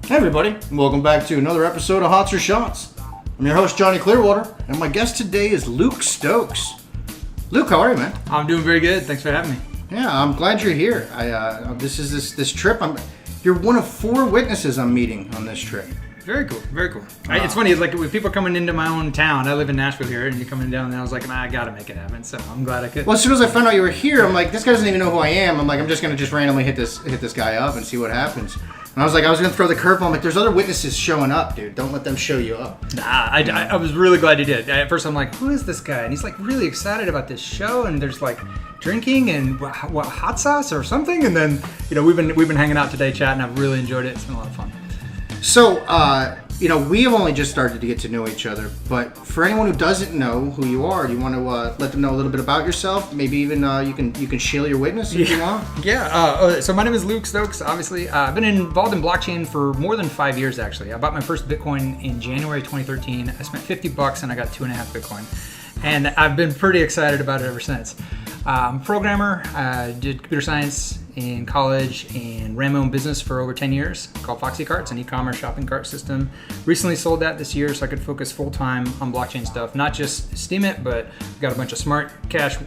Hey everybody, and welcome back to another episode of Hots or Shots. I'm your host, Johnny Clearwater, and my guest today is Luke Stokes. Luke, how are you, man? I'm doing very good. Thanks for having me. Yeah, I'm glad you're here. This trip. You're one of 4 witnesses I'm meeting on this trip. Very cool, very cool. It's funny, it's like when people coming into my own town, I live in Nashville here, and you're coming down, and I was like, I gotta make it happen, so I'm glad I could. Well, as soon as I found out you were here, I'm like, this guy doesn't even know who I am. I'm like, I'm just gonna randomly hit this guy up and see what happens. And I was gonna throw the curveball. I'm like, there's other witnesses showing up, dude. Don't let them show you up. Nah, I was really glad you did. At first, I'm like, who is this guy? And he's like really excited about this show, and there's like drinking and what hot sauce or something. And then we've been hanging out today, chatting. I've really enjoyed it. It's been a lot of fun. So, we have only just started to get to know each other, but for anyone who doesn't know who you are, do you want to let them know a little bit about yourself? Maybe even you can shield your witness if you want. Yeah. So my name is Luke Stokes. Obviously, I've been involved in blockchain for more than 5 years. Actually, I bought my first Bitcoin in January 2013. I spent $50 and I got 2.5 Bitcoin, and I've been pretty excited about it ever since. I'm a programmer. I did computer science in college and ran my own business for over 10 years called Foxy Carts, an e-commerce shopping cart system. Recently sold that this year so I could focus full-time on blockchain stuff, not just Steemit, but I've got a bunch of smart cash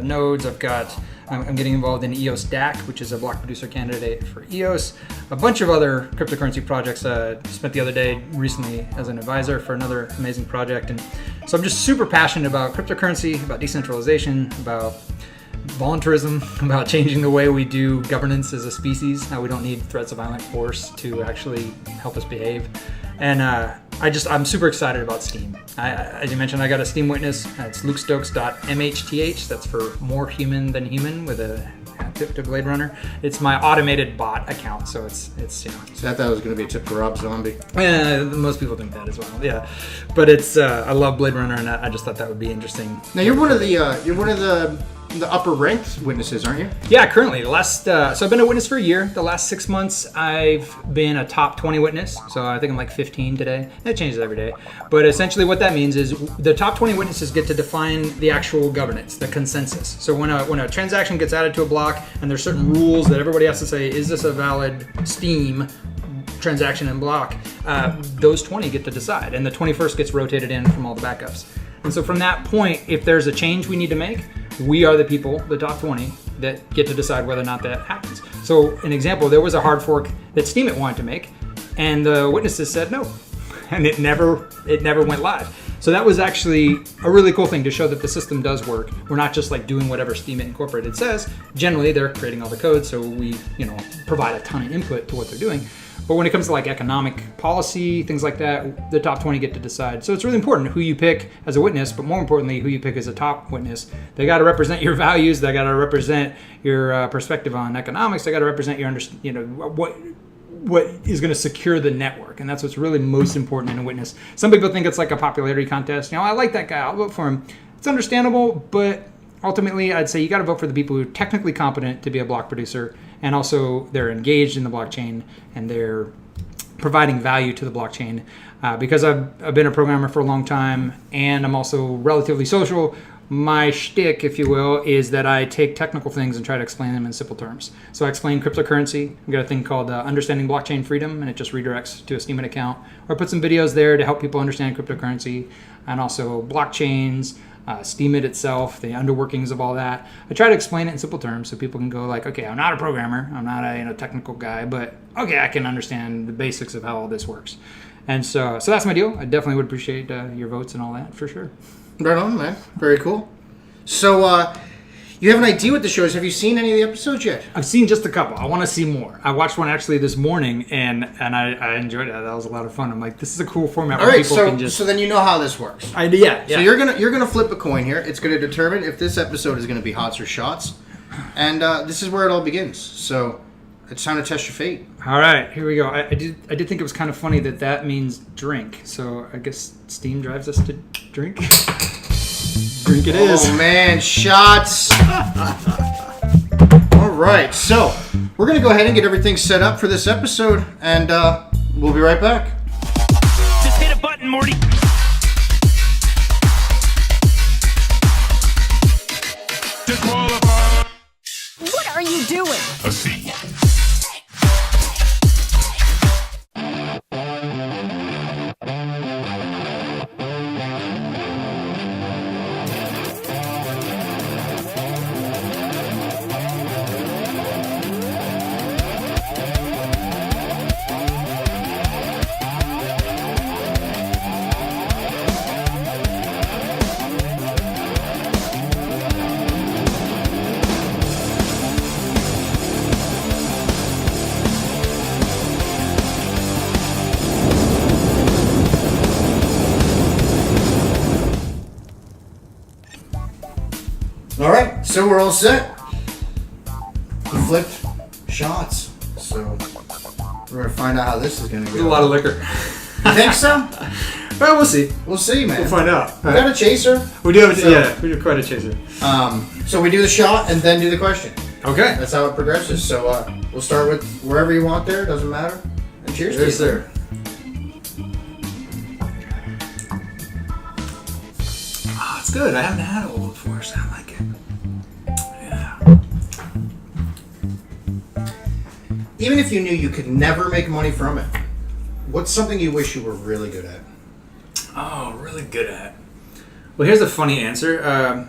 nodes. I'm getting involved in EOS DAC, which is a block producer candidate for EOS. A bunch of other cryptocurrency projects. Spent the other day recently as an advisor for another amazing project. And so I'm just super passionate about cryptocurrency, about decentralization, about voluntarism, about changing the way we do governance as a species, how we don't need threats of violent force to actually help us behave. And I'm super excited about Steem. As you mentioned, I got a Steem witness. It's lukestokes.mhth. That's for more human than human with a tip to Blade Runner. It's my automated bot account, so it's. So I thought it was going to be a tip to Rob Zombie. Most people think that as well. Yeah, but it's. I love Blade Runner, and I just thought that would be interesting. Now you're one of the upper ranked witnesses, aren't you? Yeah, currently. So I've been a witness for a year. The last 6 months, I've been a top 20 witness. So I think I'm like 15 today. It changes every day. But essentially what that means is the top 20 witnesses get to define the actual governance, the consensus. So when a transaction gets added to a block and there's certain rules that everybody has to say, is this a valid Steem transaction and block, those 20 get to decide. And the 21st gets rotated in from all the backups. And so from that point, if there's a change we need to make, we are the people, the top 20, that get to decide whether or not that happens. So an example, there was a hard fork that Steemit wanted to make, and the witnesses said no, and it never went live. So that was actually a really cool thing to show that the system does work. We're not just like doing whatever Steemit Incorporated says. Generally, they're creating all the code, so we provide a ton of input to what they're doing. But when it comes to like economic policy, things like that, the top 20 get to decide. So it's really important who you pick as a witness, but more importantly, who you pick as a top witness. They got to represent your values. They got to represent your perspective on economics. They got to represent your what is going to secure the network. And that's what's really most important in a witness. Some people think it's like a popularity contest. I like that guy. I'll vote for him. It's understandable, but ultimately, I'd say you got to vote for the people who are technically competent to be a block producer, and also they're engaged in the blockchain and they're providing value to the blockchain. Because I've been a programmer for a long time, and I'm also relatively social. My shtick, if you will, is that I take technical things and try to explain them in simple terms. So I explain cryptocurrency. We've got a thing called Understanding Blockchain Freedom, and it just redirects to a Steemit account. Or I put some videos there to help people understand cryptocurrency, and also blockchains, Steemit itself, the underworkings of all that. I try to explain it in simple terms so people can go like, okay, I'm not a programmer, I'm not a technical guy, but okay, I can understand the basics of how all this works. And so that's my deal. I definitely would appreciate your votes and all that for sure. Right on, man. Very cool. So, you have an idea what the show is. Have you seen any of the episodes yet? I've seen just a couple. I want to see more. I watched one actually this morning, and I enjoyed it. That was a lot of fun. I'm like, this is a cool format where people can just... So then you know how this works. Yeah. So you're gonna flip a coin here. It's gonna determine if this episode is gonna be hots or shots, and this is where it all begins. So it's time to test your fate. All right, here we go. I did think it was kind of funny that means drink. So I guess Steem drives us to drink. Drink it is. Oh man, shots. All right, so we're gonna go ahead and get everything set up for this episode, and we'll be right back. Just hit a button, Morty. Disqualified. What are you doing? A C. so we're all set. We flipped shots, so we're gonna find out how this is gonna go. There's a lot of liquor. You think so? Well, we'll see. We'll see, man. We'll find out. We got a chaser. We do have we do quite a chaser. So we do the shot and then do the question. Okay. That's how it progresses. So we'll start with wherever you want there. Doesn't matter. And cheers to you. Yes, sir. Oh, it's good. I haven't had it before, so I like it. Yeah. Even if you knew you could never make money from it, what's something you wish you were really good at? Oh, really good at. Well, here's a funny answer.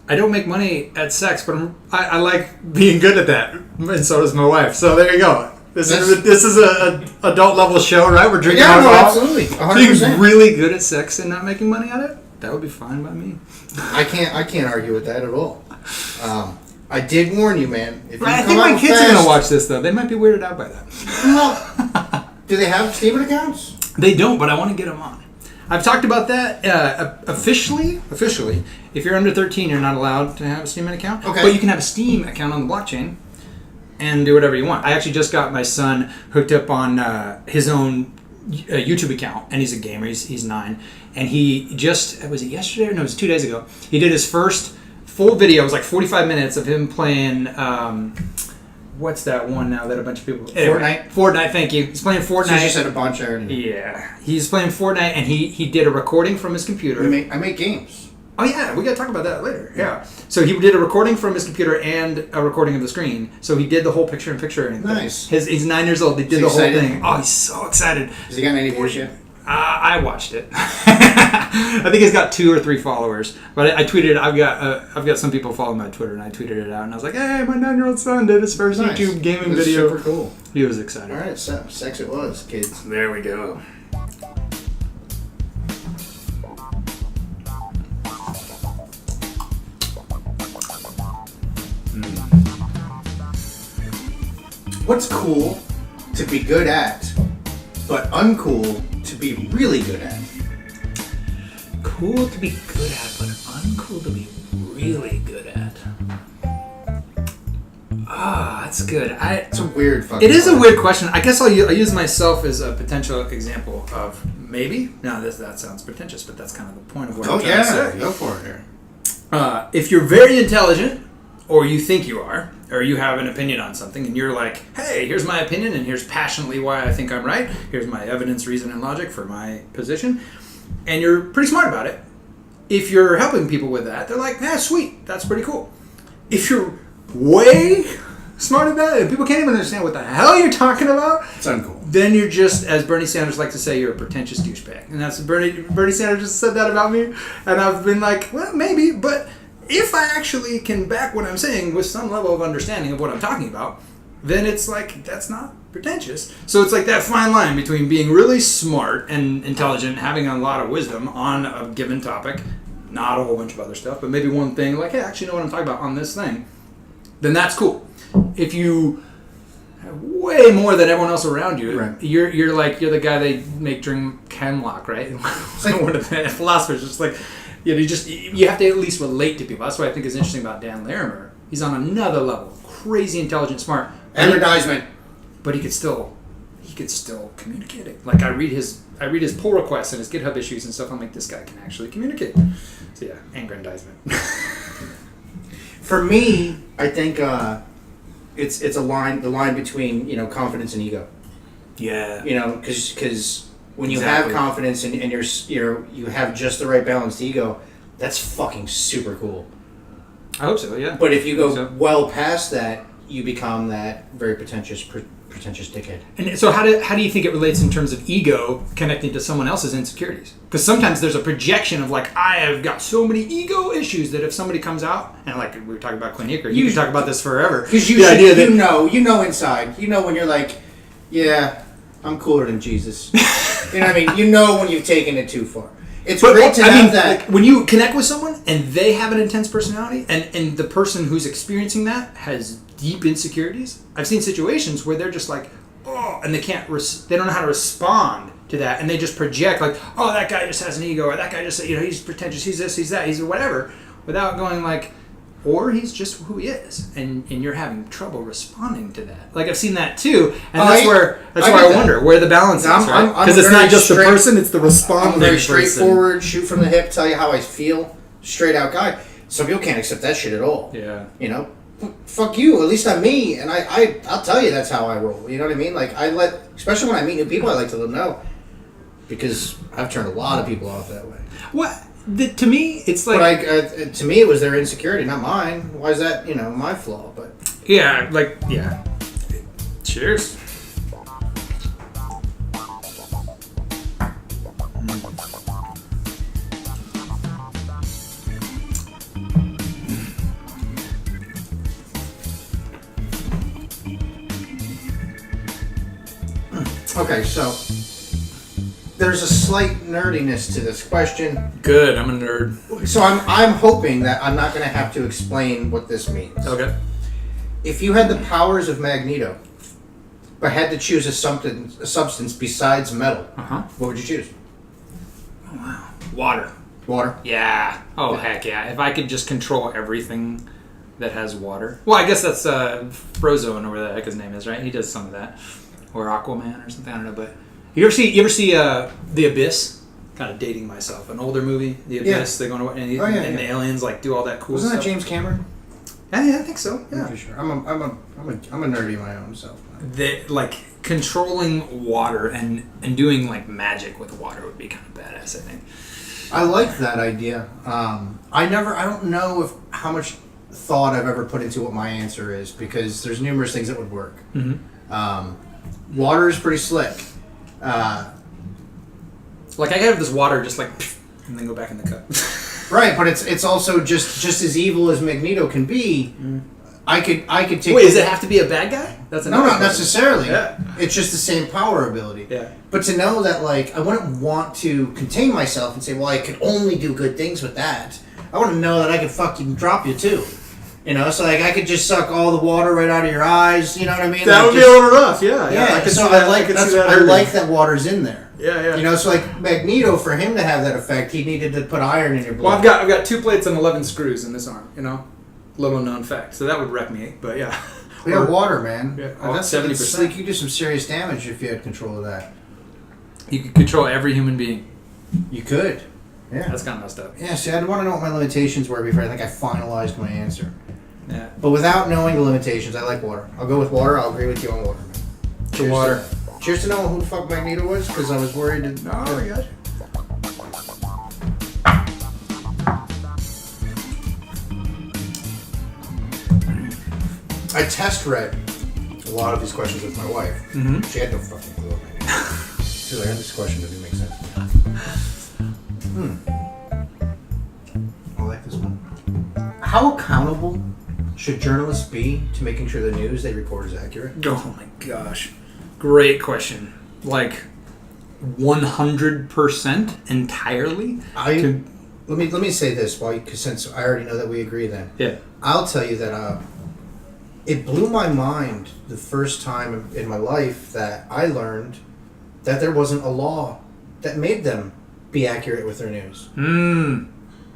I don't make money at sex, but I like being good at that, and so does my wife. So there you go. This is a adult level show, right? We're drinking alcohol. Absolutely, 100%. Being really good at sex and not making money at it, that would be fine by me. I can't argue with that at all. I did warn you, man. If you I come think my out kids fast, are gonna watch this though. They might be weirded out by that. Well, do they have Steemit accounts? They don't, but I want to get them on. I've talked about that officially. If you're under 13, you're not allowed to have a Steemit account. Okay. But you can have a Steam account on the blockchain and do whatever you want. I actually just got my son hooked up on his own YouTube account, and he's a gamer. He's 9, and he just was it yesterday? No, it was 2 days ago. He did his first full video. It was like 45 minutes of him playing. What's that one now that a bunch of people... Fortnite, thank you. He's playing Fortnite. So you said a bunch already. Yeah. He's playing Fortnite, and he did a recording from his computer. I make games. Oh, yeah. We got to talk about that later. Yeah. So he did a recording from his computer and a recording of the screen. So he did the whole picture-in-picture. And nice. He's 9 years old. He did the whole thing. Oh, he's so excited. Has he gotten any views yet? I watched it. I think he's got 2 or 3 followers. But I tweeted. I've got some people following my Twitter, and I tweeted it out, and I was like, "Hey, my 9-year-old son did his first YouTube gaming video." Super cool. He was excited. All right, so sex it was, kids. There we go. What's cool to be good at, but uncool to be really good at? Cool to be good at, but uncool to be really good at. That's good. It's a weird fucking It is question. a weird question. I guess I'll use myself as a potential example of maybe. Now, that sounds pretentious, but that's kind of the point of what I'm trying to say. Go for it here. If you're very intelligent, or you think you are, or you have an opinion on something, and you're like, hey, here's my opinion, and here's passionately why I think I'm right, here's my evidence, reason, and logic for my position, and you're pretty smart about it. If you're helping people with that, they're like, sweet, that's pretty cool. If you're way smart about it, and people can't even understand what the hell you're talking about, it's uncool. Then you're just, as Bernie Sanders likes to say, you're a pretentious douchebag. And that's Bernie Sanders just said that about me, and I've been like, well, maybe, but if I actually can back what I'm saying with some level of understanding of what I'm talking about, then it's like, that's not pretentious. So it's like that fine line between being really smart and intelligent, having a lot of wisdom on a given topic, not a whole bunch of other stuff, but maybe one thing, like, hey, I actually know what I'm talking about on this thing, then that's cool. If you have way more than everyone else around you, right. you're the guy they make drink Hemlock, right? It's like one of the philosophers, just like, you have to at least relate to people. That's what I think is interesting about Dan Larimer. He's on another level, crazy intelligent, smart, advertisement, but he could still communicate it. Like I read his pull requests and his GitHub issues and stuff. I'm like, this guy can actually communicate. So yeah, aggrandizement. For me, I think it's the line between confidence and ego. Yeah. Because when you have confidence and you have just the right balanced ego, that's fucking super cool. I hope so, yeah. But if you go well past that, you become that very pretentious dickhead. And so how do you think it relates in terms of ego connecting to someone else's insecurities? Because sometimes there's a projection of like, I have got so many ego issues that if somebody comes out, and like we were talking about Quinn Hicker, you can talk about this forever. Because you know inside, when you're like, yeah, I'm cooler than Jesus. You know what I mean? You know when you've taken it too far. It's great to have that. Like, when you connect with someone and they have an intense personality and the person who's experiencing that has deep insecurities, I've seen situations where they're just like, oh, and they don't know how to respond to that, and they just project like, oh, that guy just has an ego, or that guy just, he's pretentious, he's this, he's that, he's whatever, without going like, or he's just who he is, and you're having trouble responding to that. Like I've seen that too, and that's where I wonder where the balance is, right? Because it's not just the person; it's the responding. I'm very person. straightforward, shoot from the hip, tell you how I feel, straight out guy. Some people can't accept that shit at all. Yeah, you know, fuck you. At least I'm me, and I'll tell you that's how I roll. You know what I mean? Like especially when I meet new people, I like to let them know, because I've turned a lot of people off that way. What? To me, it's like. But to me, it was their insecurity, not mine. Why is that? My flaw. But yeah, Cheers. Okay, so there's a slight nerdiness to this question. Good, I'm a nerd. So I'm hoping that I'm not going to have to explain what this means. Okay. If you had the powers of Magneto, but had to choose a substance besides metal, what would you choose? Oh, wow. Water. Water? Yeah. Oh, heck yeah. If I could just control everything that has water. Well, I guess that's Frozone, or whatever the heck his name is, right? He does some of that. Or Aquaman or something, I don't know, but you ever see The Abyss? Kind of dating myself. An older movie, The Abyss. They go into and the aliens like do all that cool stuff. stuff. Wasn't that James Cameron? Yeah, I think so. Yeah, for sure. I'm a nerdy my own self. Like controlling water and doing like magic with water would be kind of badass, I think. I like that idea. I don't know how much thought I've ever put into what my answer is, because there's numerous things that would work. Water is pretty slick. Like I could have this water just like, and then go back in the cup. Right, but it's also just as evil as Magneto can be. I could take. Wait, does it have to be a bad guy? That's no, not necessarily. Yeah. It's just the same power ability. Yeah. But to know that, like, I wouldn't want to contain myself and say, well, I could only do good things with that. I want to know that I could fucking drop you too. So like I could just suck all the water right out of your eyes. You know what I mean? That like would be a little rough. Yeah. I like that water's in there. Yeah. So like Magneto, for him to have that effect, he needed to put iron in your blood. Well, I've got 2 plates and 11 screws in this arm. Little known fact. So that would wreck me. But yeah. We have water, man. Yeah, that's 70%. Like you could do some serious damage if you had control of that. You could control every human being. You could. Yeah. That's kind of messed up. Yeah. See, I'd want to know what my limitations were before I think I finalized my answer. Yeah. But without knowing the limitations, I like water. I'll go with water. I'll agree with you on water. To water. Cheers to know who the fuck Magneto was, because I was worried. No, I got you. I test read a lot of these questions with my wife. Mm-hmm. She had no fucking clue what Magneto was. She's like, this question doesn't make sense. I like this one. How accountable should journalists be to making sure the news they report is accurate? Oh my gosh. Great question. Like 100% entirely? Let me say this, because since I already know that we agree then. Yeah. I'll tell you that it blew my mind the first time in my life that I learned that there wasn't a law that made them be accurate with their news.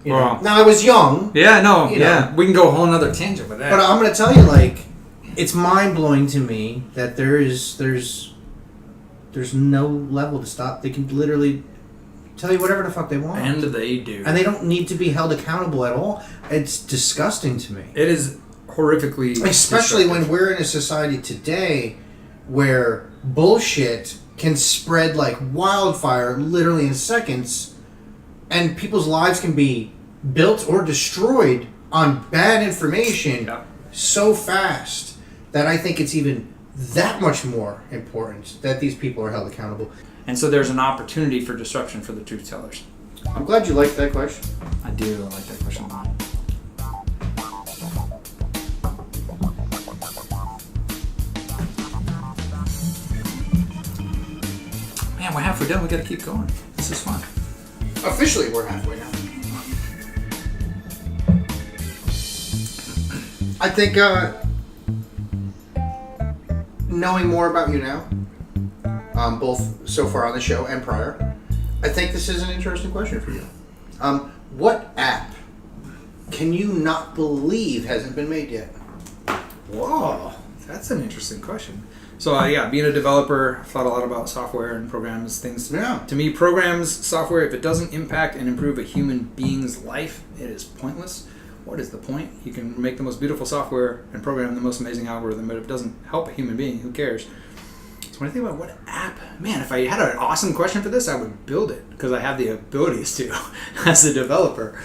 Wow. Now, I was young. Yeah, no, know. We can go a whole nother tangent with that. But I'm going to tell you, like, it's mind-blowing to me that there's no level to stop. They can literally tell you whatever the fuck they want. And they do. And they don't need to be held accountable at all. It's disgusting to me. It is horrifically especially when we're in a society today where bullshit can spread like wildfire literally in seconds, and people's lives can be built or destroyed on bad information so fast that I think it's even that much more important that these people are held accountable. And so there's an opportunity for disruption for the truth tellers. I'm glad you liked that question. I do like that question a lot. Man, we're halfway done. We gotta keep going. This is fun. Officially, we're halfway now. I think knowing more about you now, both so far on the show and prior, I think this is an interesting question for you. What app can you not believe hasn't been made yet? Whoa, that's an interesting question. So being a developer, I've thought a lot about software and programs, things. Yeah. To me, programs, software, if it doesn't impact and improve a human being's life, it is pointless. What is the point? You can make the most beautiful software and program the most amazing algorithm, but if it doesn't help a human being, who cares? So when I think about what app, man, if I had an awesome question for this, I would build it because I have the abilities to as a developer.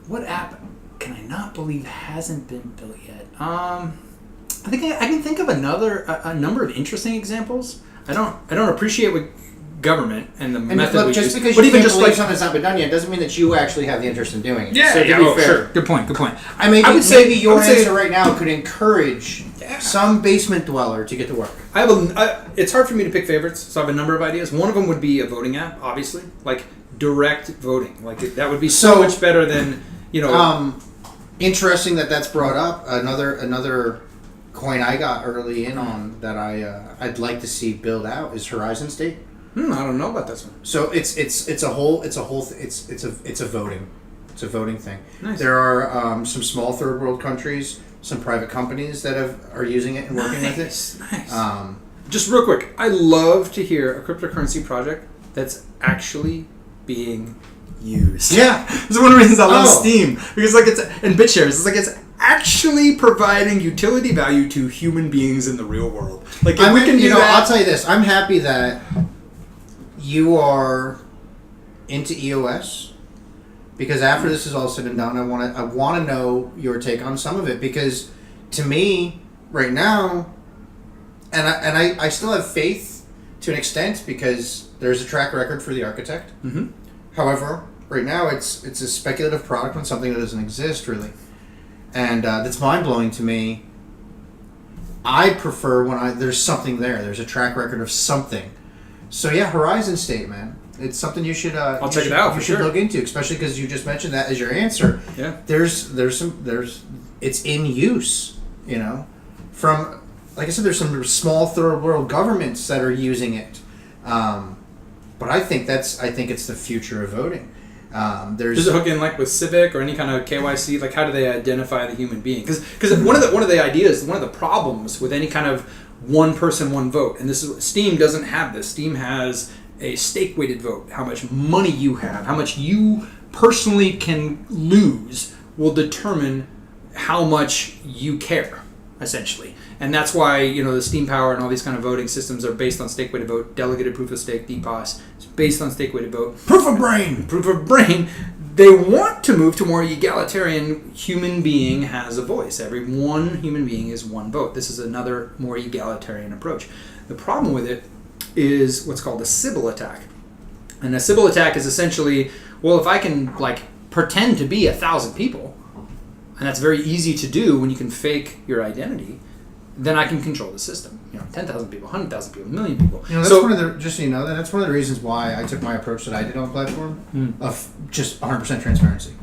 What app can I not believe hasn't been built yet? I think I can think of a number of interesting examples. I don't appreciate what government and the method look, we just use. because But you even can't just believe like something's not been done yet doesn't mean that you actually have the interest in doing it. yeah, So to yeah, be oh, fair, sure, good point. I would say your I would say- answer right now could encourage some basement dweller to get to work. It's hard for me to pick favorites, so I have a number of ideas. One of them would be a voting app, obviously, like direct voting. Like that would be so much better than Interesting that's brought up. Another coin I got early in on that I'd like to see build out is Horizon State. I don't know about this one. So it's a voting thing. Nice. There are some small third world countries, some private companies that are using it and working with it. Nice. Just real quick, I love to hear a cryptocurrency project that's actually being used. Yeah, It's one of the reasons I love Steem, because and BitShares, it's actually providing utility value to human beings in the real world. Like if we can do that. I'll tell you this: I'm happy that you are into EOS, because after this is all said and done, I want to know your take on some of it, because to me right now, and I still have faith to an extent because there's a track record for the architect. Mm-hmm. However, right now it's a speculative product on something that doesn't exist really, and that's mind blowing to me. I prefer when there's something there. There's a track record of something. So yeah, Horizon State, man. It's something you should. I'll check it out. You should look into, especially because you just mentioned that as your answer. Yeah. It's in use. From like I said, there's some small third world governments that are using it. But I think it's the future of voting. Does it hook in like with Civic or any kind of KYC? Like how do they identify the human being? Because one of the ideas, one of the problems with any kind of one person, one vote, and Steem doesn't have this. Steem has a stake weighted vote. How much money you have, how much you personally can lose will determine how much you care, essentially. And that's why, the Steam Power and all these kind of voting systems are based on stake weighted vote, delegated proof of stake, DPoS. It's based on stake weighted vote. proof of brain. They want to move to more egalitarian. Human being has a voice. Every one human being is one vote. This is another more egalitarian approach. The problem with it is what's called a Sybil attack. And a Sybil attack is essentially, well, if I can pretend to be 1,000 people, and that's very easy to do when you can fake your identity, then I can control the system. 10,000 people, 100,000 people, 1 million people. That's that's one of the reasons why I took my approach that I did on the platform of just 100% transparency.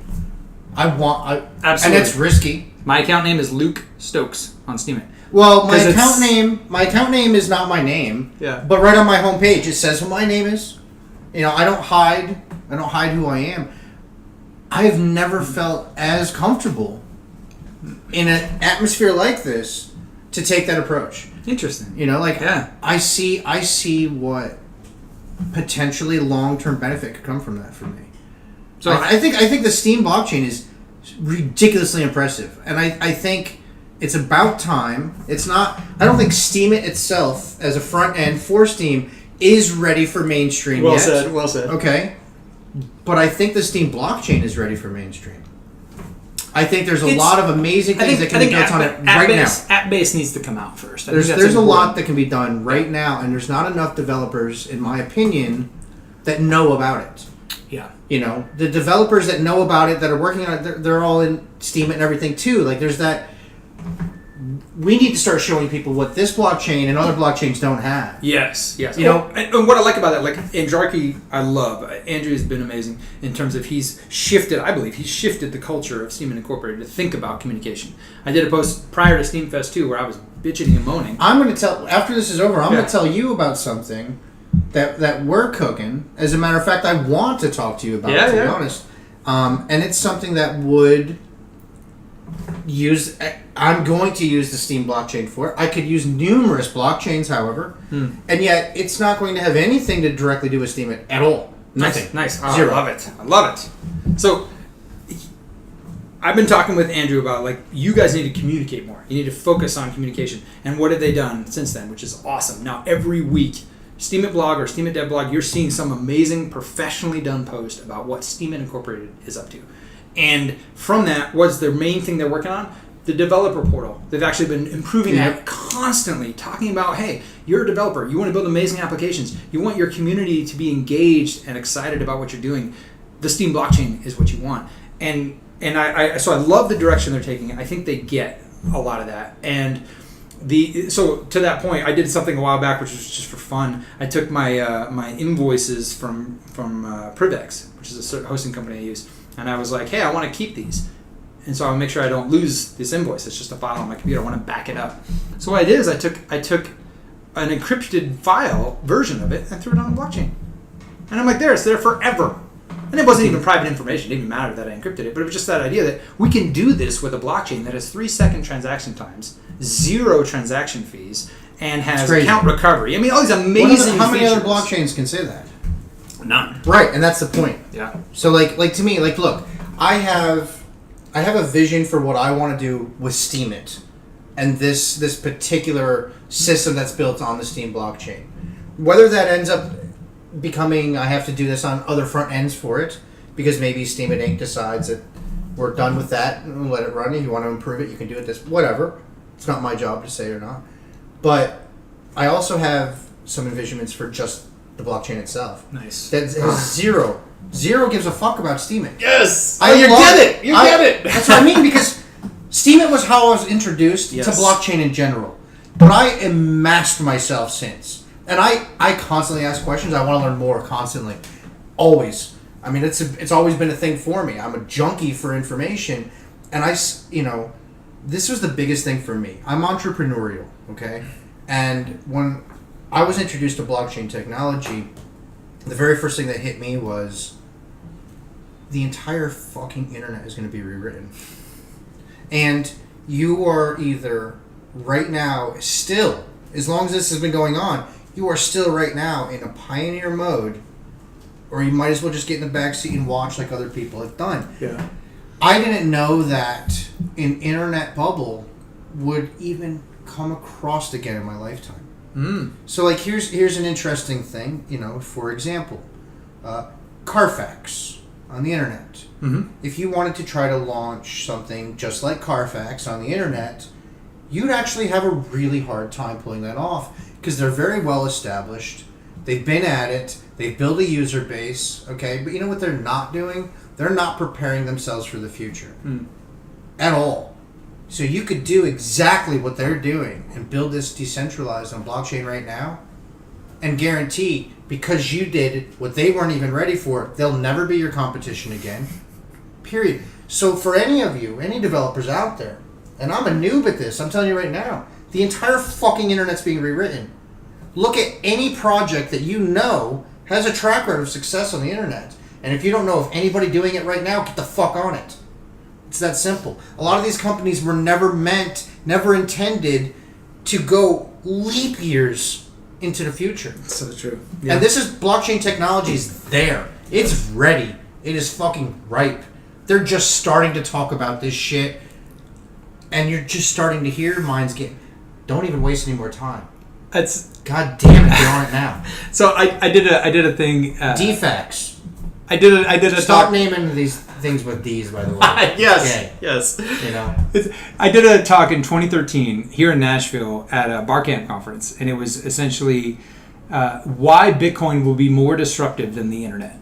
Absolutely, and it's risky. My account name is Luke Stokes on Steemit. Well, my account name is not my name. Yeah. But right on my homepage it says what my name is. I don't hide who I am. I've never felt as comfortable in an atmosphere like this to take that approach. Interesting. Yeah. I see what potentially long-term benefit could come from that for me. So I think the Steem blockchain is ridiculously impressive, and I think it's about time. I don't think Steemit itself as a front end for Steem is ready for mainstream yet. Well said. Okay. But I think the Steem blockchain is ready for mainstream. I think there's a lot of amazing things that can be built on it right now. App-based needs to come out first. There's a lot that can be done right now, and there's not enough developers, in my opinion, that know about it. Yeah. The developers that know about it, that are working on it, they're all in Steemit and everything too. There's that. We need to start showing people what this blockchain and other blockchains don't have. Yes. And what I like about that, Andrarchy, I love. Andrew has been amazing in terms of he's shifted the culture of Steemit Incorporated to think about communication. I did a post prior to Steamfest 2 where I was bitching and moaning. I'm going to tell, after this is over, I'm going to tell you about something that we're cooking. As a matter of fact, I want to talk to you about it, to be honest. And it's something that would I'm going to use the Steem blockchain for it. I could use numerous blockchains, however, and yet it's not going to have anything to directly do with Steemit at all. Nothing. Nice. Oh, Zero. I love it. I love it. So, I've been talking with Andrew about, like, you guys need to communicate more. You need to focus on communication. And what have they done since then, which is awesome. Now, every week, Steemit blog or Steemit dev blog, you're seeing some amazing, professionally done post about what Steemit Incorporated is up to. And from that, what's the main thing they're working on? The developer portal. They've actually been improving that constantly, talking about, hey, you're a developer. You want to build amazing applications. You want your community to be engaged and excited about what you're doing. The Steem blockchain is what you want. So I love the direction they're taking. I think they get a lot of that. And so to that point, I did something a while back, which was just for fun. I took my my invoices from Privex, which is a hosting company I use, and I was like, hey, I want to keep these. And so I want to make sure I don't lose this invoice. It's just a file on my computer. I want to back it up. So what I did is I took an encrypted file version of it and threw it on the blockchain. And I'm like, it's there forever. And it wasn't even private information. It didn't even matter that I encrypted it. But it was just that idea that we can do this with a blockchain that has 3-second transaction times, 0 transaction fees, and has account recovery. I mean, all these amazing How many other features. blockchains can say that? None. Right, and that's the point. Yeah. So, like to me, look, I have a vision for what I want to do with Steemit, and this particular system that's built on the Steem blockchain. Whether that ends up becoming, I have to do this on other front ends for it, because maybe Steemit Inc. decides that we're done with that and let it run. If you want to improve it, you can do it this, whatever. It's not my job to say or not. But I also have some envisionments for just the blockchain itself. Nice. That has zero gives a fuck about Steemit. Yes! You get it! That's what I mean, because Steemit was how I was introduced to blockchain in general. But I amassed myself since. And I constantly ask questions. I want to learn more constantly. Always. I mean, it's always been a thing for me. I'm a junkie for information. And this was the biggest thing for me. I'm entrepreneurial, okay? And when I was introduced to blockchain technology, the very first thing that hit me was the entire fucking internet is going to be rewritten. And you are either right now still, as long as this has been going on, you are still right now in a pioneer mode, or you might as well just get in the back seat and watch like other people have done. Yeah. I didn't know that an internet bubble would even come across again in my lifetime. So here's an interesting thing, for example, Carfax on the internet. If you wanted to try to launch something just like Carfax on the internet, you'd actually have a really hard time pulling that off, because they're very well established. They've been at it. They've built a user base. Okay, but you know what they're not doing? They're not preparing themselves for the future at all. So you could do exactly what they're doing and build this decentralized on blockchain right now, and guarantee, because you did what they weren't even ready for, they'll never be your competition again. Period. So for any of you, any developers out there, and I'm a noob at this, I'm telling you right now, the entire fucking internet's being rewritten. Look at any project that you know has a track record of success on the internet. And if you don't know of anybody doing it right now, get the fuck on it. It's that simple. A lot of these companies were never intended to go leap years into the future. So true. Yeah. And this is blockchain technology is there. It's ready. It is fucking ripe. They're just starting to talk about this shit, and you're just starting to hear minds get. Don't even waste any more time. God damn it, they're on it now. So I did a thing. Defects. I did a Stop talk. naming these things with D's, by the way. Yes. Okay. Yes. I did a talk in 2013 here in Nashville at a Barcamp conference, and it was essentially why Bitcoin will be more disruptive than the internet.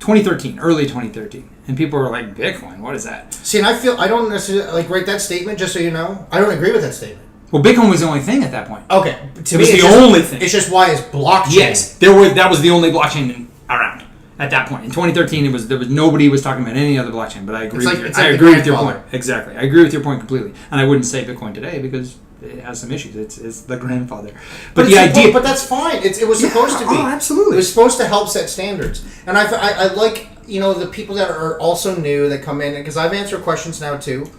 2013, early 2013, and people were like, "Bitcoin, what is that?" See, and I don't necessarily write that statement. Just so you know, I don't agree with that statement. Well, Bitcoin was the only thing at that point. Okay, It was the only thing. It's just why it's blockchain. Yes, that was the only blockchain around at that point. In 2013, there was nobody was talking about any other blockchain. But I agree. I agree with your point. Exactly, I agree with your point completely. And I wouldn't say Bitcoin today because it has some issues. It's the grandfather. But the idea. But that's fine. It was supposed to be. Oh, absolutely. It was supposed to help set standards. And I like the people that are also new that come in, because I've answered questions now too.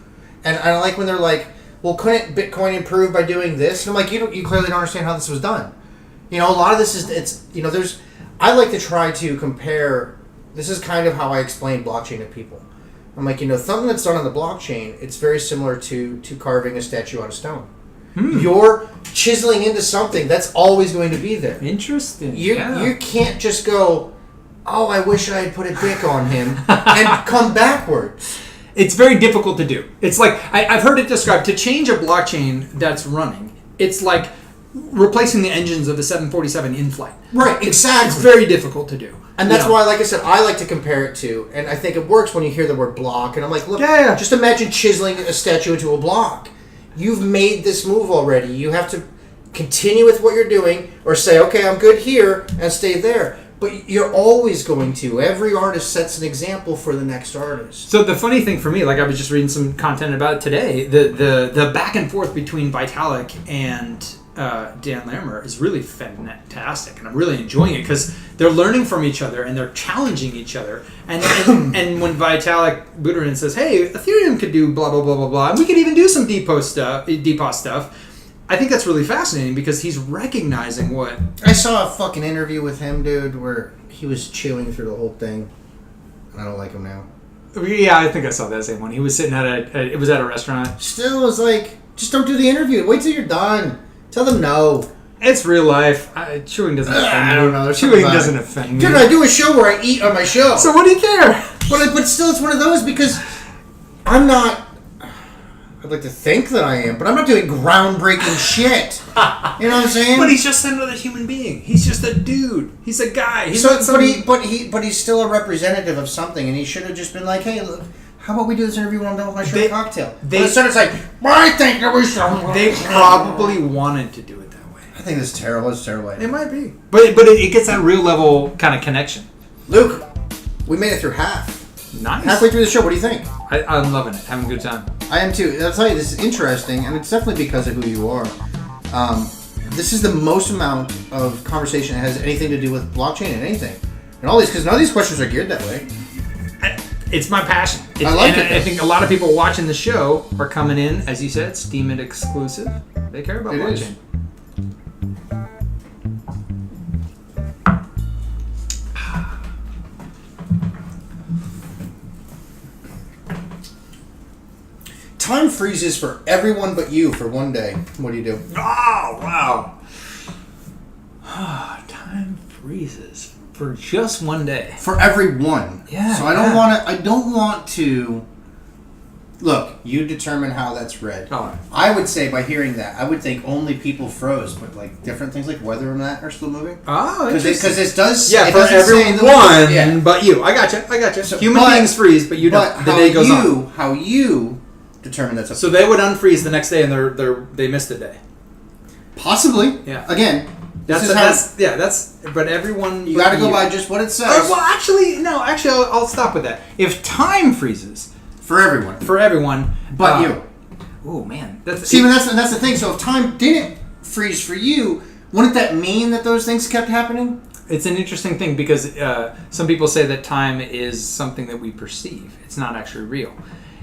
And I like when they're like, well, couldn't Bitcoin improve by doing this? And I'm like, you clearly don't understand how this was done. A lot of this is, I like to try to compare, this is kind of how I explain blockchain to people. I'm like, something that's done on the blockchain, it's very similar to carving a statue out of stone. You're chiseling into something that's always going to be there. Interesting. You can't just go, oh, I wish I had put a dick on him, and come backwards. It's very difficult to do. It's like, I've heard it described, to change a blockchain that's running, it's like replacing the engines of the 747 in flight. Right, exactly. It's very difficult to do. And that's why, like I said, I like to compare it to, and I think it works when you hear the word block, and I'm like, look, just imagine chiseling a statue into a block. You've made this move already. You have to continue with what you're doing, or say, okay, I'm good here, and stay there. But you're always going to. Every artist sets an example for the next artist. So the funny thing for me, like I was just reading some content about it today, the back and forth between Vitalik and Dan Larimer is really fantastic, and I'm really enjoying it because they're learning from each other and they're challenging each other. And when Vitalik Buterin says, "Hey, Ethereum could do blah blah blah blah blah, and we could even do some DPoS stuff," I think that's really fascinating because he's recognizing what. I saw a fucking interview with him, dude, where he was chewing through the whole thing. I don't like him now. Yeah, I think I saw that same one. He was sitting at it was at a restaurant. Still, it's like, just don't do the interview. Wait till you're done. Tell them no. It's real life. Chewing doesn't offend me. I don't know. Chewing doesn't offend me. Dude, I do a show where I eat on my show. So what do you care? But still, it's one of those because I'm not... I'd like to think that I am, but I'm not doing groundbreaking shit. You know what I'm saying? But he's just another human being. He's just a dude. He's a guy. He's but he's still a representative of something, and he should have just been like, hey, look, how about we do this interview when I'm done with my short cocktail? But instead it's like, I think that was something. They probably wanted to do it that way. I think this is terrible. It's a terrible idea. It might be. But it gets that real level kind of connection. Luke, we made it through half. Nice. Halfway through the show, what do you think? I'm loving it. Having a good time. I am too. I'll tell you, this is interesting, and it's definitely because of who you are. This is the most amount of conversation that has anything to do with blockchain and anything. And all these, because none of these questions are geared that way. It's my passion. I like it. I think a lot of people watching the show are coming in, as you said, Steemit exclusive. They care about blockchain. Time freezes for everyone but you for one day. What do you do? Oh, wow. Time freezes for just one day. For everyone. Yeah. So I don't want to. Look, you determine how that's read. Oh. I would say by hearing that, I would think only people froze, but like different things like weather and that are still moving. Oh, because it does. Yeah, it for everyone, but you. I gotcha. So, human beings freeze, but you don't. The day goes on. How you determine that's up so they would unfreeze the next day, and they missed a day. Possibly. Yeah. Again. That's but everyone you got to go by just what it says. Well, actually, I'll stop with that. If time freezes for everyone, but you. Oh man, that's the thing. So if time didn't freeze for you, wouldn't that mean that those things kept happening? It's an interesting thing because some people say that time is something that we perceive. It's not actually real.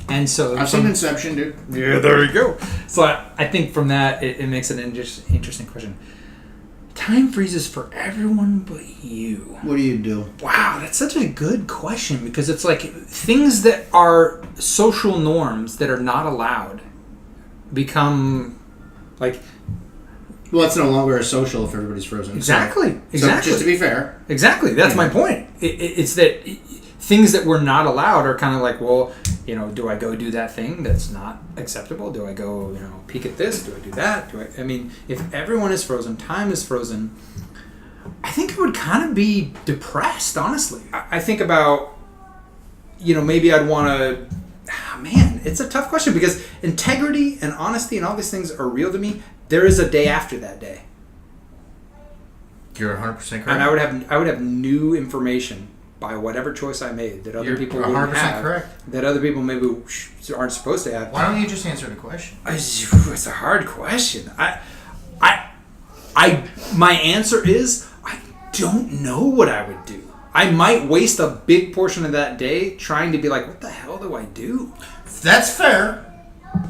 And so I've seen Inception, dude. Yeah, there you go. So I think from that it makes it an interesting question. Time freezes for everyone but you. What do you do? Wow, that's such a good question because it's like things that are social norms that are not allowed become like. Well, it's no longer a social if everybody's frozen. Exactly. So just to be fair. Exactly. That's my point. It's that things that were not allowed are kind of like, well, do I go do that thing that's not acceptable? Do I go, peek at this? Do I do that? I mean, if everyone is frozen, time is frozen, I think I would kind of be depressed, honestly. I think about, maybe I'd want to, man, it's a tough question because integrity and honesty and all these things are real to me. There is a day after that day. You're 100% correct. And I would have new information by whatever choice I made that other people wouldn't have. Correct. That other people maybe aren't supposed to have. Why don't you just answer the question? It's a hard question. My answer is I don't know what I would do. I might waste a big portion of that day trying to be like, what the hell do I do? That's fair.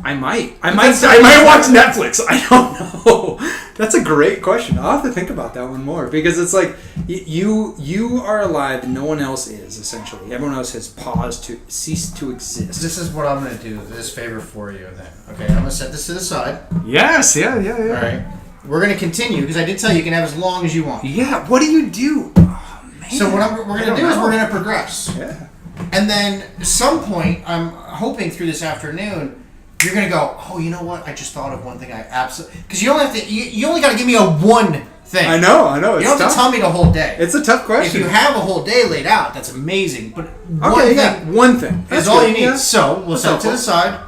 I might watch Netflix. I don't know. That's a great question. I'll have to think about that one more because it's like you are alive and no one else is, essentially. Everyone else has paused to cease to exist. This is what I'm going to do. This favor for you then. Okay, I'm going to set this to the side. Yes, yeah. All right. We're going to continue because I did tell you can have as long as you want. Yeah, what do you do? Oh, man. So what we're going to do is we're going to progress. Yeah. And then at some point, I'm hoping through this afternoon, you're going to go, oh, you know what? I just thought of one thing I absolutely... Because you only have to... You only got to give me a one thing. I know. You don't have to tell me the whole day. It's a tough question. If you have a whole day laid out, that's amazing. But one thing. That's all you need. Yeah. So we'll set it to the side.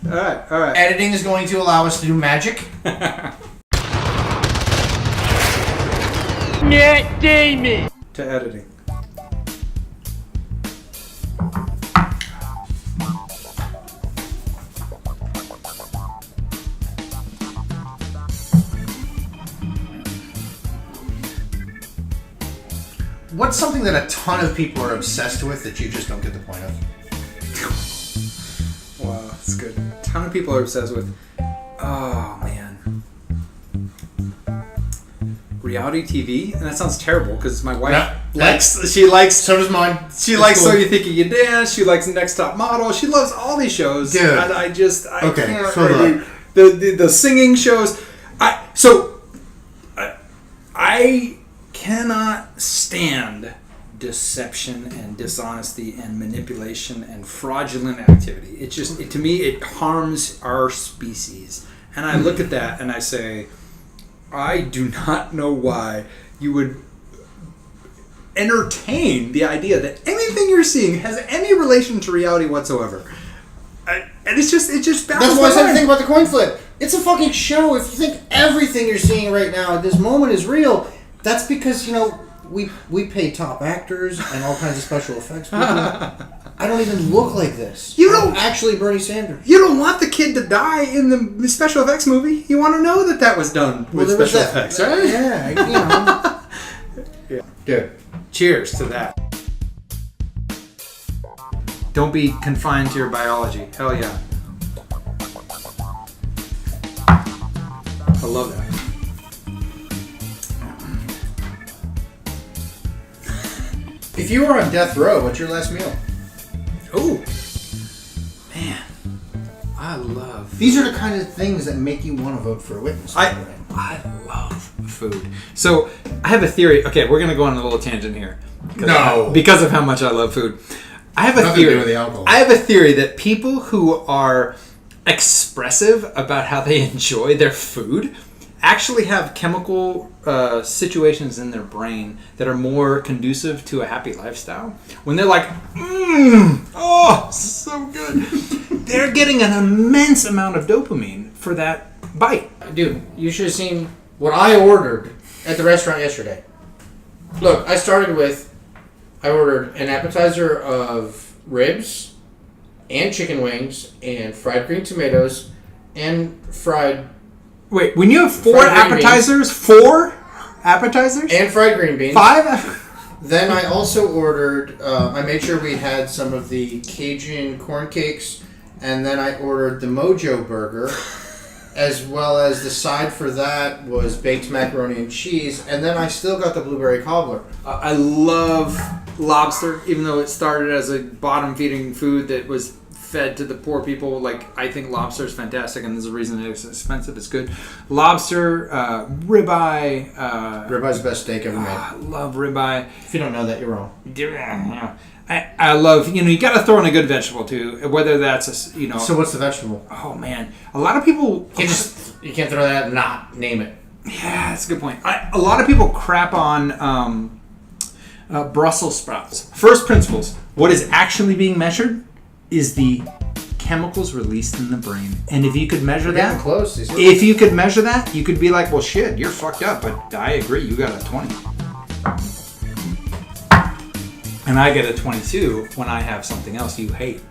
All right. Editing is going to allow us to do magic. Damn it! To editing. What's something that a ton of people are obsessed with that you just don't get the point of? Wow, that's good. A ton of people are obsessed with. Oh man, reality TV, and that sounds terrible because my wife likes. She likes. So does mine. She likes cool. So You Think You Can Dance. She likes Next Top Model. She loves all these shows. Dude. And I okay, can't. So the singing shows. I cannot stand deception and dishonesty and manipulation and fraudulent activity. It just, to me, it harms our species. And I look at that and I say, I do not know why you would entertain the idea that anything you're seeing has any relation to reality whatsoever. And it's just baffles that's why I my said mind. think about the coin flip. It's a fucking show. If you think everything you're seeing right now at this moment is real, that's because, we pay top actors and all kinds of special effects people. I don't even look like this. I'm actually Bernie Sanders. You don't want the kid to die in the special effects movie. You want to know that was done with special effects, right? Yeah, Yeah. Dude, cheers to that. Don't be confined to your biology. Hell yeah. I love that. If you were on death row, what's your last meal? Oh, man, I love. These are the kind of things that make you want to vote for a witness. I love food. So I have a theory. Okay, we're gonna go on a little tangent here. Because of how much I love food. I have a Nothing theory. to do with the alcohol. I have a theory that people who are expressive about how they enjoy their food actually have chemical situations in their brain that are more conducive to a happy lifestyle. When they're like, oh, so good. They're getting an immense amount of dopamine for that bite. Dude, you should have seen what I ordered at the restaurant yesterday. Look, I ordered an appetizer of ribs and chicken wings and fried green tomatoes and fried... Wait, when you have four appetizers? And fried green beans. 5? Then I also ordered, I made sure we had some of the Cajun corn cakes, and then I ordered the Mojo burger, as well as the side for that was baked macaroni and cheese, and then I still got the blueberry cobbler. I love lobster, even though it started as a bottom-feeding food that was fed to the poor people. Like, I think lobster is fantastic, and there's a reason it's expensive. It's good. Lobster, ribeye. Ribeye's the best steak ever made. I love ribeye. If you don't know that, you're wrong. Yeah. I love, you got to throw in a good vegetable too, whether that's So what's the vegetable? Oh man, a lot of people You can't throw that and not name it. Yeah, that's a good point. A lot of people crap on Brussels sprouts. First principles: what is actually being measured is the chemicals released in the brain, and if you could measure that, if you could measure that, you could be like, well, shit, you're fucked up, but I agree, you got a 20. And I get a 22 when I have something else you hate.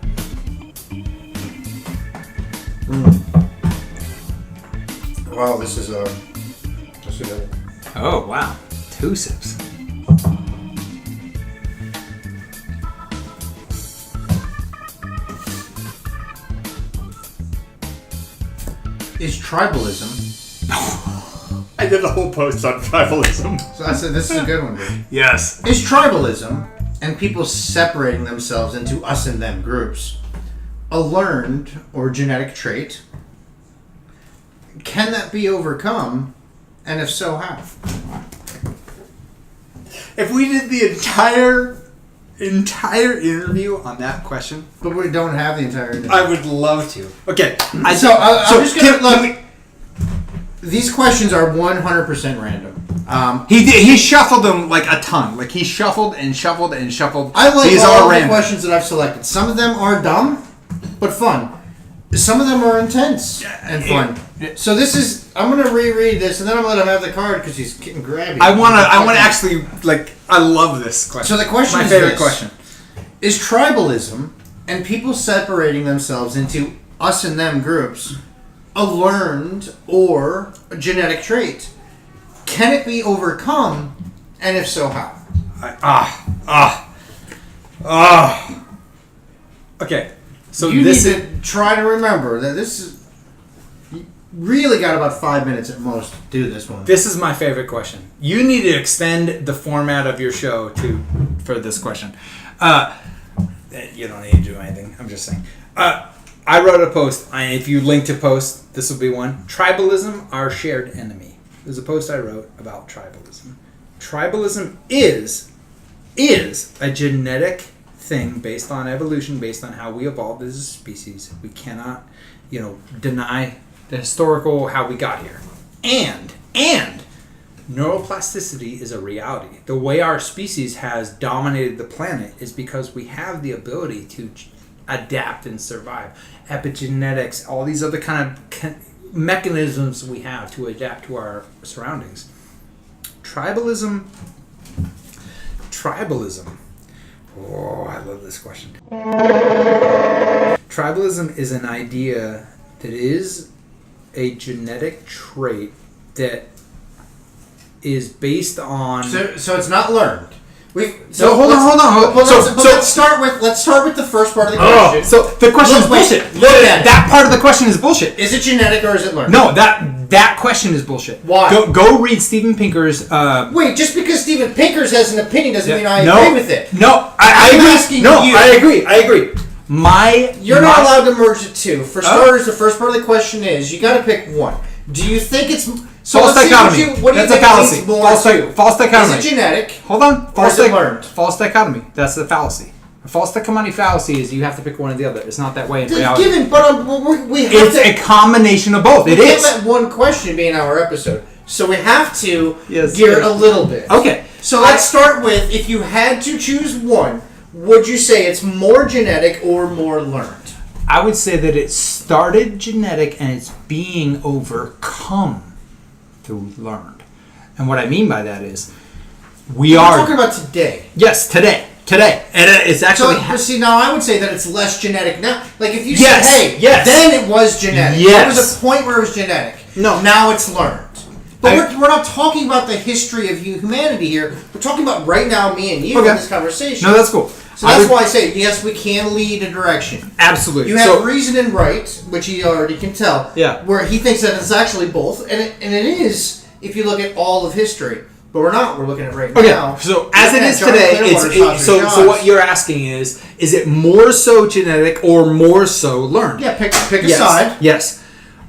Wow, this is a... Oh, wow. 2 sips. Is tribalism... I did a whole post on tribalism. So I said, this is a good one, dude. Yes. Is tribalism and people separating themselves into us and them groups a learned or genetic trait? Can that be overcome? And if so, how? If we did the entire interview on that question, But we don't have the entire interview. I would love to. Okay. I'm just going to look. These questions are 100% random. He shuffled them like a ton. Like he shuffled and shuffled and shuffled. I like These all are the random. questions that I've selected. Some of them are dumb, but fun. Some of them are intense and fun. So this is... I'm going to reread this, and then I'm going to let him have the card because he's getting grabby. I want to actually, like, I love this question. So the question My is favorite this. question. Is tribalism and people separating themselves into us and them groups a learned or a genetic trait? Can it be overcome? And if so, how? Okay. So You this need is... to try to remember that this is... You really got about 5 minutes at most to do this one. This is my favorite question. You need to extend the format of your show for this question. You don't need to do anything. I'm just saying. I wrote a post. If you link to post, this will be one. Tribalism, our shared enemy. There's a post I wrote about tribalism. Tribalism is a genetic thing based on evolution, based on how we evolved as a species. We cannot, deny the historical how we got here. And neuroplasticity is a reality. The way our species has dominated the planet is because we have the ability to adapt and survive. Epigenetics, all these other kind of mechanisms we have to adapt to our surroundings. Tribalism. Oh, I love this question. Tribalism is an idea that is a genetic trait that is based on... So it's not learned. Hold on. Let's start with the first part of the question. So the question is bullshit. That part of the question is bullshit. Is it genetic or is it learned? No, that question is bullshit. Why? Go read Steven Pinker's... Wait, just because Steven Pinkers has an opinion doesn't mean I agree with it. No, I agree. asking No, you. I agree. You're not allowed to merge the two. For starters, the first part of the question is, you got to pick one. Do you think it's... So false dichotomy. What do you That's think a fallacy. it's more to? False dichotomy. Is it genetic? Hold on. Or is it learned? False dichotomy. That's the fallacy. A false dichotomy fallacy is you have to pick one or the other. It's not that way in reality. Given, but we have It's to... a combination of both. It We is. can't let one question be in our episode. So we have to Yes. gear it a little bit. Okay. So let's start with, if you had to choose one, would you say it's more genetic or more learned? I would say that it started genetic and it's being overcome through learned. And what I mean by that is, We're talking about today. Yes, today. And it's actually... See, now I would say that it's less genetic now. Like if you Yes, say, hey, yes. then it was genetic. Yes. There was a point where it was genetic. No. Now it's learned. But we're not talking about the history of humanity here. We're talking about right now, me and you, in this conversation. No, that's cool. So that's why I say, yes, we can lead a direction. Absolutely. You have reason and right, which he already can tell. Yeah. Where he thinks that it's actually both, and it is if you look at all of history. But we're not. We're looking at it right now. So as it is today, so what you're asking is it more so genetic or more so learned? Yeah, pick a side. Yes.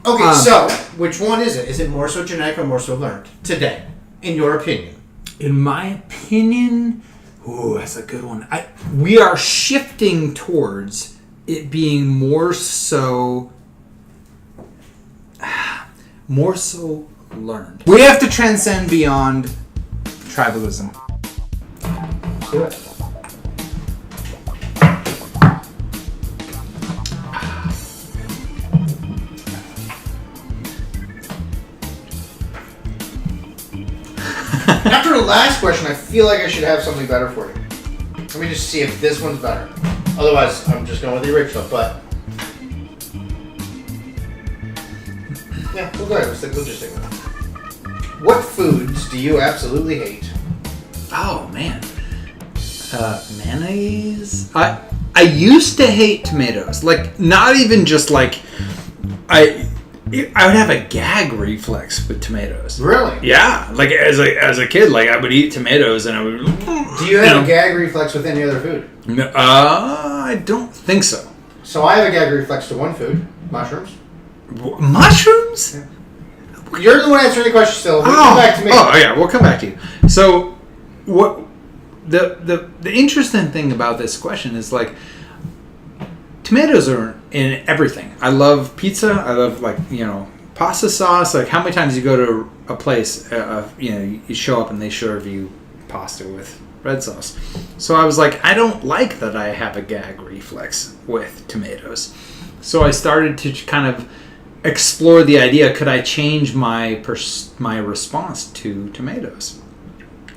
Okay, so which one is it? Is it more so genetic or more so learned today, in your opinion? In my opinion, ooh, that's a good one. We are shifting towards it being more so learned. We have to transcend beyond tribalism. Do it. After the last question, I feel like I should have something better for you. Let me just see if this one's better. Otherwise, I'm just going with the original, but... Yeah, we'll go ahead. We'll just stick with it. What foods do you absolutely hate? Oh man, mayonnaise. I used to hate tomatoes. Like not even just like I would have a gag reflex with tomatoes. Really? Yeah, like as a kid, like I would eat tomatoes and I would. Do you have a gag reflex with any other food? No, I don't think so. So I have a gag reflex to one food: mushrooms. Mushrooms? Yeah. You're the one answering the question still. We'll come back to me. Oh yeah, we'll come back to you. So, what the interesting thing about this question is like, tomatoes are in everything. I love pizza. I love pasta sauce. Like how many times you go to a place, you show up and they serve you pasta with red sauce. So I was like, I don't like that I have a gag reflex with tomatoes. So I started to kind of explore the idea, could I change my response to tomatoes?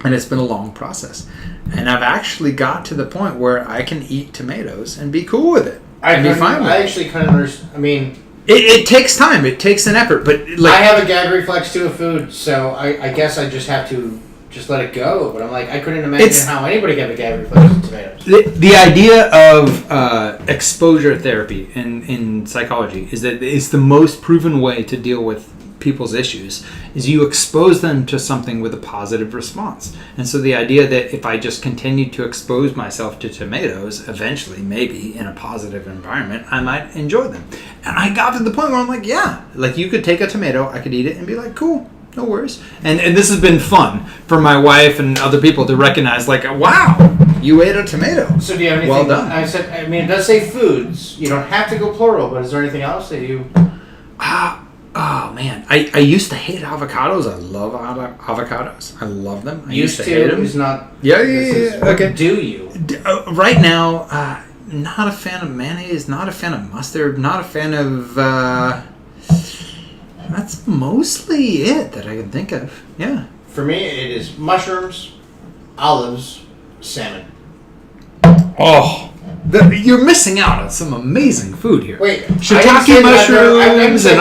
And it's been a long process. And I've actually got to the point where I can eat tomatoes and be cool with it. I actually kind of understand. I mean, it takes time. It takes an effort. But like, I have a gag reflex to a food, so I guess I just have to just let it go. But I'm like, I couldn't imagine how anybody can have a gag reflex to tomatoes. The idea of exposure therapy in psychology is that it's the most proven way to deal with people's issues is you expose them to something with a positive response. And so the idea that if I just continue to expose myself to tomatoes, eventually maybe in a positive environment I might enjoy them. And I got to the point where I'm like, yeah, like you could take a tomato, I could eat it and be like, cool, no worries. And this has been fun for my wife and other people to recognize, like, wow, you ate a tomato. So do you have anything? Well done. I mean, it does say foods. You don't have to go plural, but is there anything else that you... Oh man, I used to hate avocados. I love avocados. I love them. I used to hate them. Is not. Yeah. Okay. Do you? Right now, not a fan of mayonnaise. Not a fan of mustard. Not a fan of. That's mostly it that I can think of. Yeah. For me, it is mushrooms, olives, salmon. Oh. You're missing out on some amazing food here. Wait, shiitake mushrooms and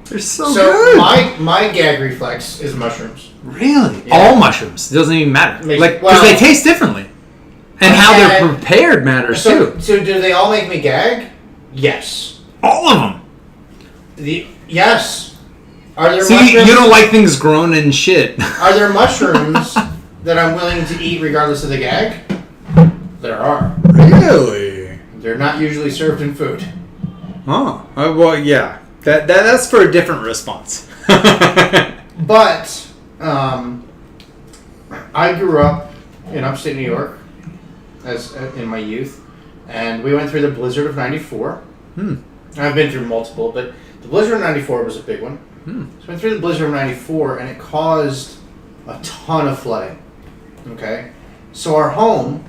they're so good. My gag reflex is mushrooms. Really? Yeah. All mushrooms. It doesn't even matter. Because they taste differently, and how they're prepared matters too. So do they all make me gag? Yes. All of them. Yes. Are there See, mushrooms? you don't like things grown in shit. Are there mushrooms that I'm willing to eat regardless of the gag? There are. Really? They're not usually served in food. Oh, well, yeah. That's for a different response. But I grew up in upstate New York in my youth, and we went through the blizzard of '94. I've been through multiple, but the blizzard of '94 was a big one. So we went through the blizzard of '94, and it caused a ton of flooding. Okay? So our home,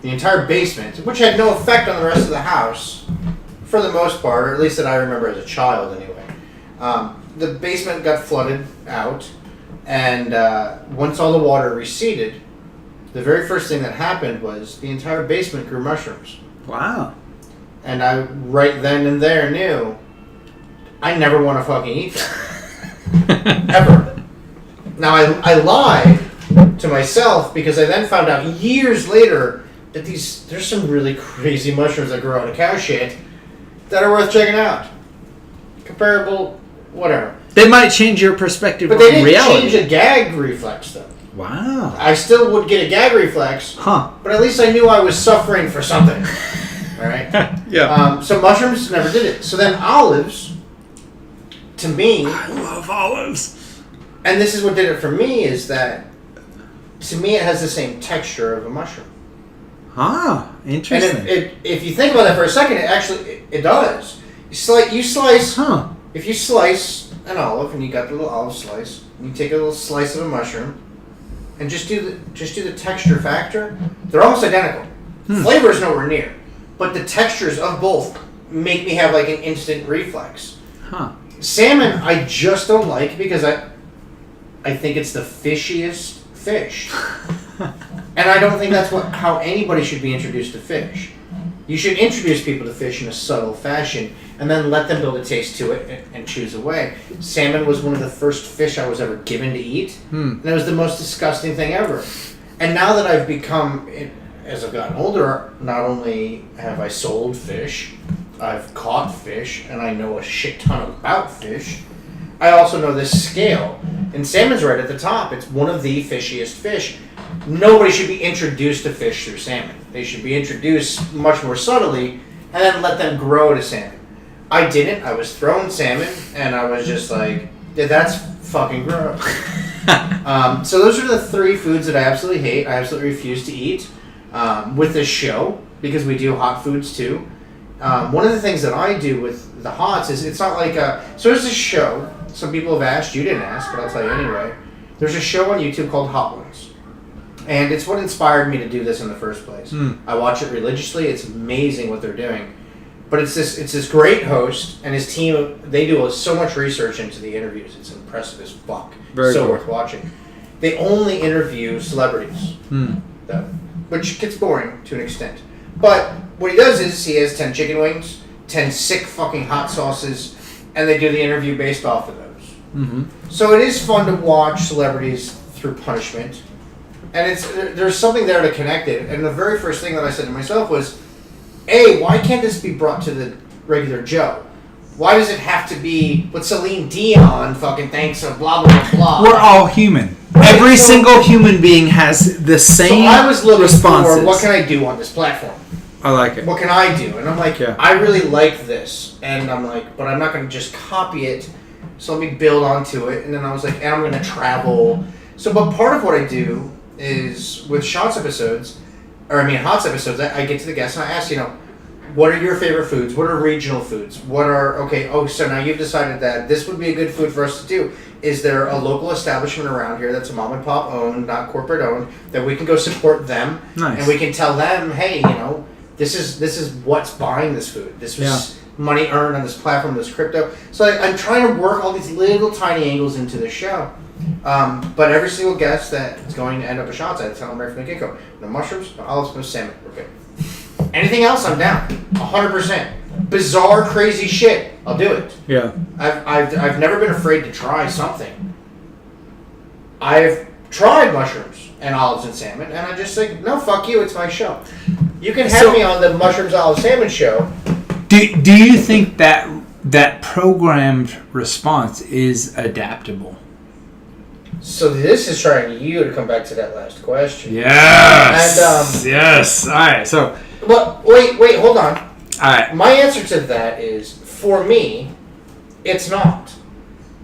the entire basement, which had no effect on the rest of the house, for the most part, or at least that I remember as a child anyway. The basement got flooded out, and once all the water receded, the very first thing that happened was the entire basement grew mushrooms. Wow. And I, right then and there, knew I never want to fucking eat that. Ever. Now, I lied to myself because I then found out years later that there's some really crazy mushrooms that grow out of cow shit that are worth checking out. Comparable, whatever. They might change your perspective but on they didn't reality. change a gag reflex, though. Wow. I still would get a gag reflex, Huh. but at least I knew I was suffering for something. All right? Yeah. So mushrooms never did it. So then olives, to me... I love olives. And this is what did it for me, is that, to me, it has the same texture of a mushroom. Ah, interesting. And if you think about that for a second, it does. You slice. Huh. If you slice an olive and you got the little olive slice, and you take a little slice of a mushroom, and just do the texture factor, they're almost identical. Flavor is nowhere near, but the textures of both make me have like an instant reflex. Huh. Salmon, I just don't like because I think it's the fishiest fish. And I don't think that's how anybody should be introduced to fish. You should introduce people to fish in a subtle fashion and then let them build a taste to it and choose a way. Salmon was one of the first fish I was ever given to eat. And it was the most disgusting thing ever. And now that I've become, as I've gotten older, not only have I sold fish, I've caught fish, and I know a shit ton about fish. I also know this scale. And salmon's right at the top. It's one of the fishiest fish. Nobody should be introduced to fish through salmon. They should be introduced much more subtly, and then let them grow to salmon. I didn't. I was thrown salmon, and I was just like, yeah, that's fucking gross. So those are the 3 foods that I absolutely hate. I absolutely refuse to eat with this show, because we do hot foods too. One of the things that I do with the hots is it's not like so there's this show. Some people have asked. You didn't ask, but I'll tell you anyway. There's a show on YouTube called Hot Ones. And it's what inspired me to do this in the first place. I watch it religiously. It's amazing what they're doing. But it's this great host and his team. They do so much research into the interviews. It's impressive as fuck. Very so cool. worth watching. They only interview celebrities, though, which gets boring to an extent. But what he does is he has 10 chicken wings, 10 sick fucking hot sauces, and they do the interview based off of those. So it is fun to watch celebrities through punishment. And there's something there to connect it. And the very first thing that I said to myself was, A, why can't this be brought to the regular Joe? Why does it have to be what Celine Dion fucking thinks of blah, blah, blah? We're all human. Every single human being has the same So I was looking responses. for, what can I do on this platform? I like it. What can I do? And I'm like, Yeah. I really like this. And I'm like, but I'm not going to just copy it. So let me build onto it. And then I was like, and I'm going to travel. So, but part of what I do is with Hots episodes, I get to the guests and I ask, what are your favorite foods? What are regional foods? So now you've decided that this would be a good food for us to do. Is there a local establishment around here that's a mom and pop owned, not corporate owned, that we can go support them? Nice. And we can tell them, hey, this is what's buying this food. This was money earned on this platform, this crypto. So I'm trying to work all these little tiny angles into the show. But every single guest that is going to end up a Shots, I tell them right from the get-go, no mushrooms, no olives, no salmon. We're good. Anything else, I'm down. 100%. Bizarre, crazy shit, I'll do it. Yeah. I've never been afraid to try something. I've tried mushrooms and olives and salmon, and I just think, no, fuck you, it's my show. You can have me on the mushrooms, olives, salmon show. Do you think that programmed response is adaptable? So this is trying you to come back to that last question. Yes. Yes. All right. So. Well, wait, hold on. All right. My answer to that is, for me, it's not.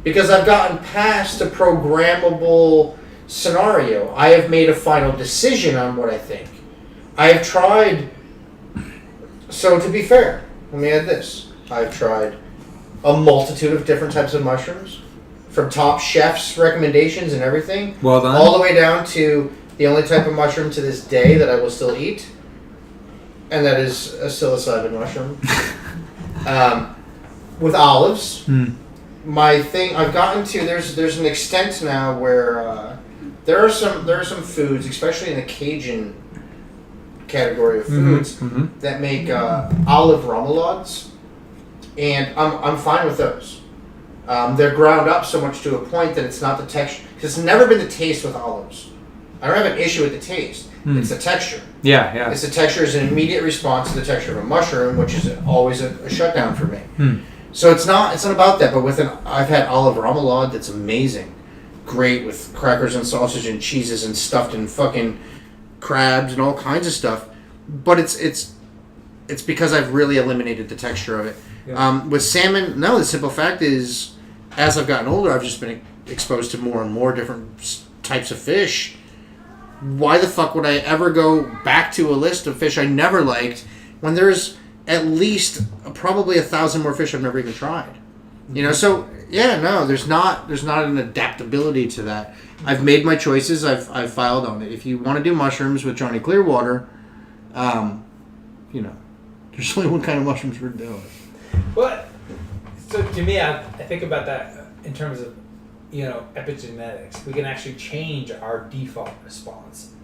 Because I've gotten past a programmable scenario. I have made a final decision on what I think. I have tried... So to be fair, let me add this. I've tried a multitude of different types of mushrooms, from top chefs' recommendations and everything, Well done. all the way down to the only type of mushroom to this day that I will still eat, and that is a psilocybin mushroom. With olives, my thing I've gotten to there's an extent now where there are some foods, especially in the Cajun category of foods, that make olive remoulades, and I'm fine with those. They're ground up so much to a point that it's not the texture. Because it's never been the taste with olives. I don't have an issue with the taste. It's the texture. Yeah. It's the texture is an immediate response to the texture of a mushroom, which is always a shutdown for me. So it's not about that. But I've had olive remoulade that's amazing, great with crackers and sausage and cheeses and stuffed in fucking crabs and all kinds of stuff. But it's because I've really eliminated the texture of it. Yeah. With salmon, no. The simple fact is, as I've gotten older, I've just been exposed to more and more different types of fish. Why the fuck would I ever go back to a list of fish I never liked when there's at least probably 1,000 more fish I've never even tried? So yeah, no, there's not an adaptability to that. I've made my choices. I've filed on it. If you want to do mushrooms with Johnny Clearwater, there's only one kind of mushrooms we're doing. Well, so to me, I think about that in terms of, epigenetics. We can actually change our default response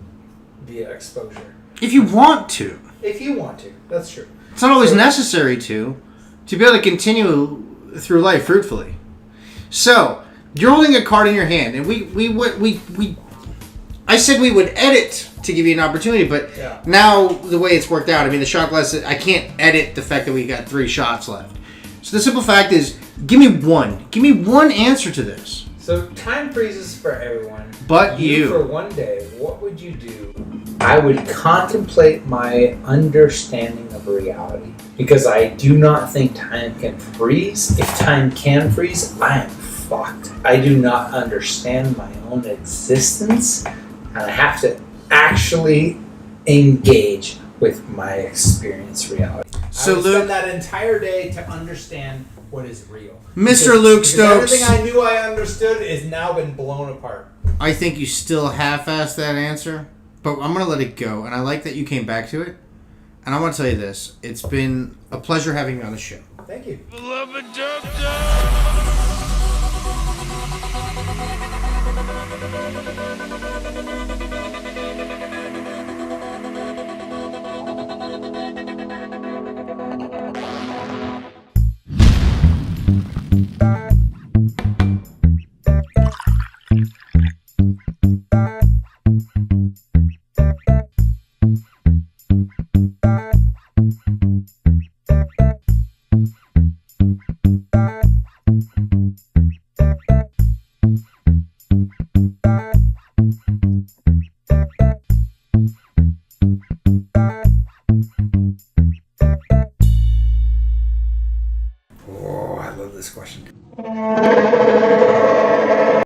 via exposure. If you want to. If you want to, that's true. It's not always necessary to be able to continue through life fruitfully. So, you're holding a card in your hand, and I I said we would edit to give you an opportunity, but now the way it's worked out, I mean, the shot glass, I can't edit the fact that we got 3 shots left. So the simple fact is, give me one. Give me one answer to this. So time freezes for everyone. But you. For one day, what would you do? I would contemplate my understanding of reality. Because I do not think time can freeze. If time can freeze, I am fucked. I do not understand my own existence. And I have to actually engage with my experience reality. So I would Luke, spend that entire day to understand what is real. Mr. Luke Stokes, Everything I knew I understood is now been blown apart. I think you still half-assed that answer, but I'm going to let it go. And I like that you came back to it. And I want to tell you this. It's been a pleasure having you on the show. Thank you. Beloved doctor.